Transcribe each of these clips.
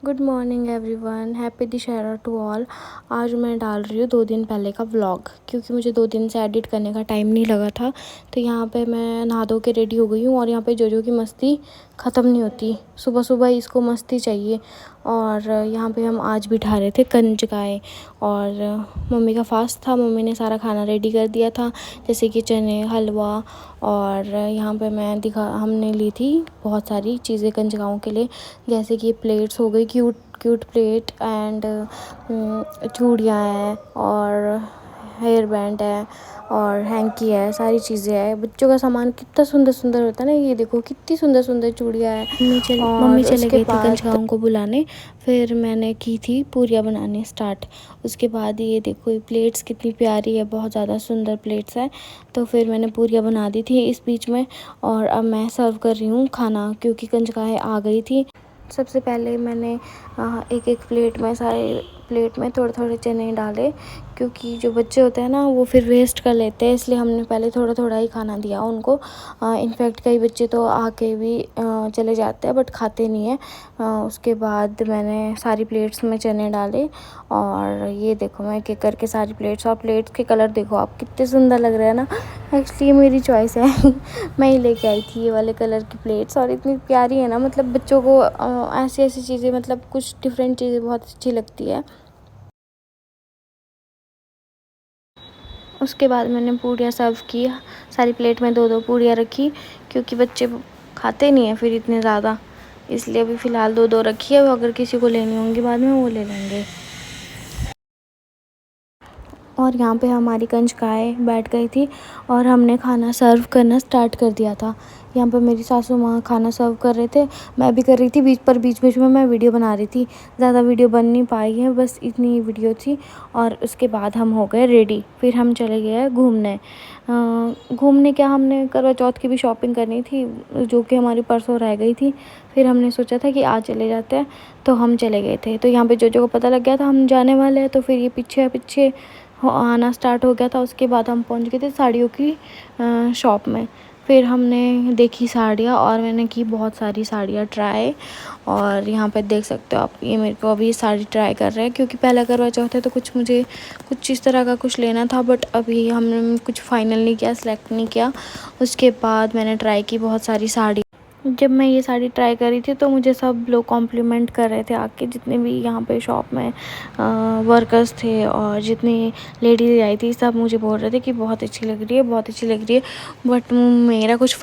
Good morning everyone, happy Dussehra to all. आज मैं डाल रही हूँ 2 दिन पहले का व्लॉग, क्योंकि मुझे 2 दिन से एडिट करने का टाइम नहीं लगा था। तो यहाँ पे मैं नहा धो के रेडी हो गई हूँ और यहाँ पे जोजो की मस्ती ख़त्म नहीं होती। सुबह सुबह इसको मस्ती चाहिए। और यहाँ पे हम आज बिठा रहे थे कंजकाएँ। और मम्मी का फास्ट था, मम्मी ने सारा खाना रेडी कर दिया था, जैसे कि चने, हलवा। और यहाँ पे हमने ली थी बहुत सारी चीज़ें कंजकाओं के लिए, जैसे कि प्लेट्स हो गई, क्यूट क्यूट प्लेट एंड चूड़ियाँ हैं और हेयर बैंड है और हैंकी है, सारी चीज़ें हैं। बच्चों का सामान कितना सुंदर सुंदर होता है ना, ये देखो कितनी सुंदर सुंदर चूड़ियाँ हैं। मम्मी चले गई थी कंजकाओं को बुलाने, फिर मैंने की थी पूरियाँ बनाने स्टार्ट। उसके बाद ये देखो ये प्लेट्स कितनी प्यारी है, बहुत ज़्यादा सुंदर प्लेट्स है। तो फिर मैंने पूरियाँ बना दी थी इस बीच में, और अब मैं सर्व कर रही हूँ खाना, क्योंकि कंजकाएँ आ गई थी। सबसे पहले मैंने एक एक प्लेट में थोड़े थोड़े चने डाले, क्योंकि जो बच्चे होते हैं ना वो फिर वेस्ट कर लेते हैं, इसलिए हमने पहले थोड़ा थोड़ा ही खाना दिया उनको। इनफैक्ट कई बच्चे तो आके भी चले जाते हैं बट खाते नहीं हैं। उसके बाद मैंने सारी प्लेट्स में चने डाले, और ये देखो मैं एक एक करके सारी प्लेट्स, और प्लेट्स के कलर देखो आप कितने सुंदर लग रहे हैं ना। एक्चुअली मेरी चॉइस है मैं ही लेके आई थी ये वाले कलर की प्लेट्स, और इतनी प्यारी है ना, मतलब बच्चों को ऐसी ऐसी चीज़ें, मतलब कुछ डिफरेंट चीज़ें बहुत अच्छी लगती है। उसके बाद मैंने पूड़ियाँ सर्व की, सारी प्लेट में 2-2 पूड़ियाँ रखी, क्योंकि बच्चे खाते नहीं हैं फिर इतने ज़्यादा, इसलिए अभी फ़िलहाल 2-2 रखी है। वो अगर किसी को लेनी होंगी बाद में वो ले लेंगे। और यहाँ पे हमारी कंजकाएँ बैठ गई थी और हमने खाना सर्व करना स्टार्ट कर दिया था। यहाँ पे मेरी सासू माँ खाना सर्व कर रहे थे, मैं भी कर रही थी। बीच बीच में मैं वीडियो बना रही थी, ज़्यादा वीडियो बन नहीं पाई है, बस इतनी ही वीडियो थी। और उसके बाद हम हो गए रेडी, फिर हम चले गए घूमने। घूमने क्या, हमने करवा चौथ की भी शॉपिंग करनी थी, जो कि हमारी परसों रह गई थी। फिर हमने सोचा था कि आज चले जाते हैं, तो हम चले गए थे। तो यहाँ पे जोजो को पता लग गया था हम जाने वाले हैं, तो फिर ये पीछे पीछे आना स्टार्ट हो गया था। उसके बाद हम पहुंच गए थे साड़ियों की शॉप में। फिर हमने देखी साड़ियाँ, और मैंने की बहुत सारी साड़ियाँ ट्राई। और यहाँ पे देख सकते हो आप, ये मेरे को अभी साड़ी ट्राई कर रहे हैं, क्योंकि पहला करवा चौथ है तो मुझे कुछ इस तरह का कुछ लेना था, बट अभी हमने कुछ फाइनल नहीं किया, सेलेक्ट नहीं किया। उसके बाद मैंने ट्राई की बहुत सारी साड़ी। जब मैं ये साड़ी ट्राई करी थी तो मुझे सब लोग कॉम्प्लीमेंट कर रहे थे आके, जितने भी यहाँ पे शॉप में वर्कर्स थे और जितनी लेडीज आई थी, सब मुझे बोल रहे थे कि बहुत अच्छी लग रही है, बहुत अच्छी लग रही है। बट मेरा कुछ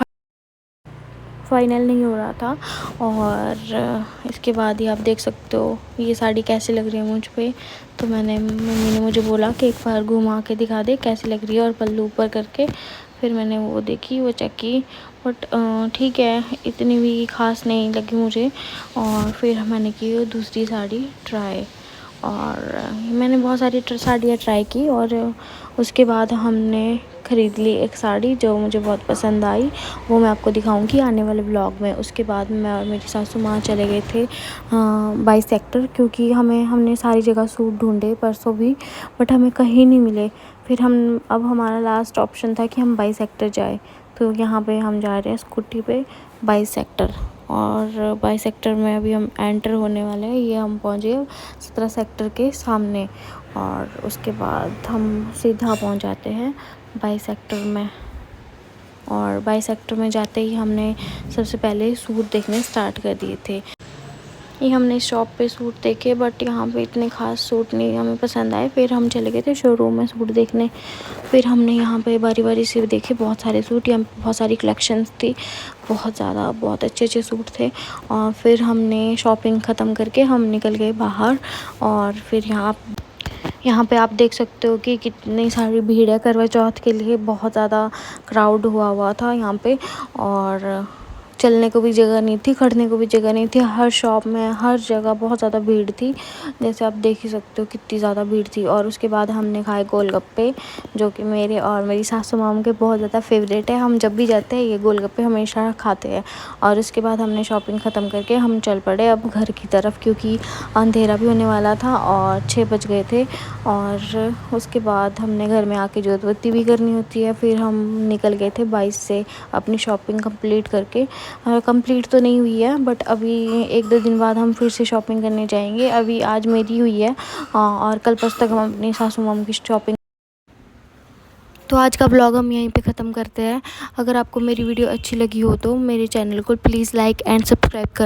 फाइनल नहीं हो रहा था। और इसके बाद ही आप देख सकते हो ये साड़ी कैसी लग रही है मुझ पे। तो मम्मी ने मुझे बोला कि एक बार घुमा के दिखा दे कैसी लग रही है, और पल्लू ऊपर करके। फिर मैंने वो देखी, वो चेक की, बट ठीक है, इतनी भी ख़ास नहीं लगी मुझे। और फिर मैंने की दूसरी साड़ी ट्राई, और मैंने बहुत सारी साड़ियाँ ट्राई की। और उसके बाद हमने ख़रीद ली एक साड़ी जो मुझे बहुत पसंद आई, वो मैं आपको दिखाऊंगी आने वाले ब्लॉग में। उसके बाद मैं और मेरी सासू माँ चले गए थे 22 सेक्टर, क्योंकि हमने सारी जगह सूट ढूंढे परसों भी, बट हमें कहीं नहीं मिले। फिर अब हमारा लास्ट ऑप्शन था कि हम 22 सेक्टर जाए। तो यहाँ पे हम जा रहे हैं स्कूटी पे 22 सेक्टर, और 22 सेक्टर में अभी हम एंटर होने वाले हैं। ये हम पहुँचे 17 सेक्टर के सामने, और उसके बाद हम सीधा पहुँच जाते हैं 22 सेक्टर में। और 22 सेक्टर में जाते ही हमने सबसे पहले सूट देखने स्टार्ट कर दिए थे। ये हमने शॉप पे सूट देखे, बट यहाँ पे इतने ख़ास सूट नहीं हमें पसंद आए। फिर हम चले गए थे शोरूम में सूट देखने। फिर हमने यहाँ पे बारी बारी से देखे बहुत सारे सूट, यहाँ पे बहुत सारी कलेक्शंस थी, बहुत ज़्यादा, बहुत अच्छे अच्छे सूट थे। और फिर हमने शॉपिंग ख़त्म करके हम निकल गए बाहर। और फिर यहाँ पे आप देख सकते हो कि कितनी सारी भीड़ है करवा चौथ के लिए, बहुत ज़्यादा क्राउड हुआ था यहाँ पे। और चलने को भी जगह नहीं थी, खड़ने को भी जगह नहीं थी, हर शॉप में हर जगह बहुत ज़्यादा भीड़ थी, जैसे आप देख ही सकते हो कितनी ज़्यादा भीड़ थी। और उसके बाद हमने खाए गोलगप्पे, जो कि मेरे और मेरी सासू माम के बहुत ज़्यादा फेवरेट है। हम जब भी जाते हैं ये गोलगप्पे हमेशा खाते हैं। और उसके बाद हमने शॉपिंग ख़त्म करके हम चल पड़े अब घर की तरफ, क्योंकि अंधेरा भी होने वाला था और 6 बज गए थे। और उसके बाद हमने घर में आके जोत बत्ती भी करनी होती है। फिर हम निकल गए थे 22 से अपनी शॉपिंग कंप्लीट करके। कंप्लीट तो नहीं हुई है, बट अभी 1-2 दिन बाद हम फिर से शॉपिंग करने जाएंगे। अभी आज मेरी हुई है और कल परसों तक हम अपनी सासू माम की शॉपिंग। तो आज का ब्लॉग हम यहीं पे ख़त्म करते हैं। अगर आपको मेरी वीडियो अच्छी लगी हो तो मेरे चैनल को प्लीज़ लाइक एंड सब्सक्राइब कर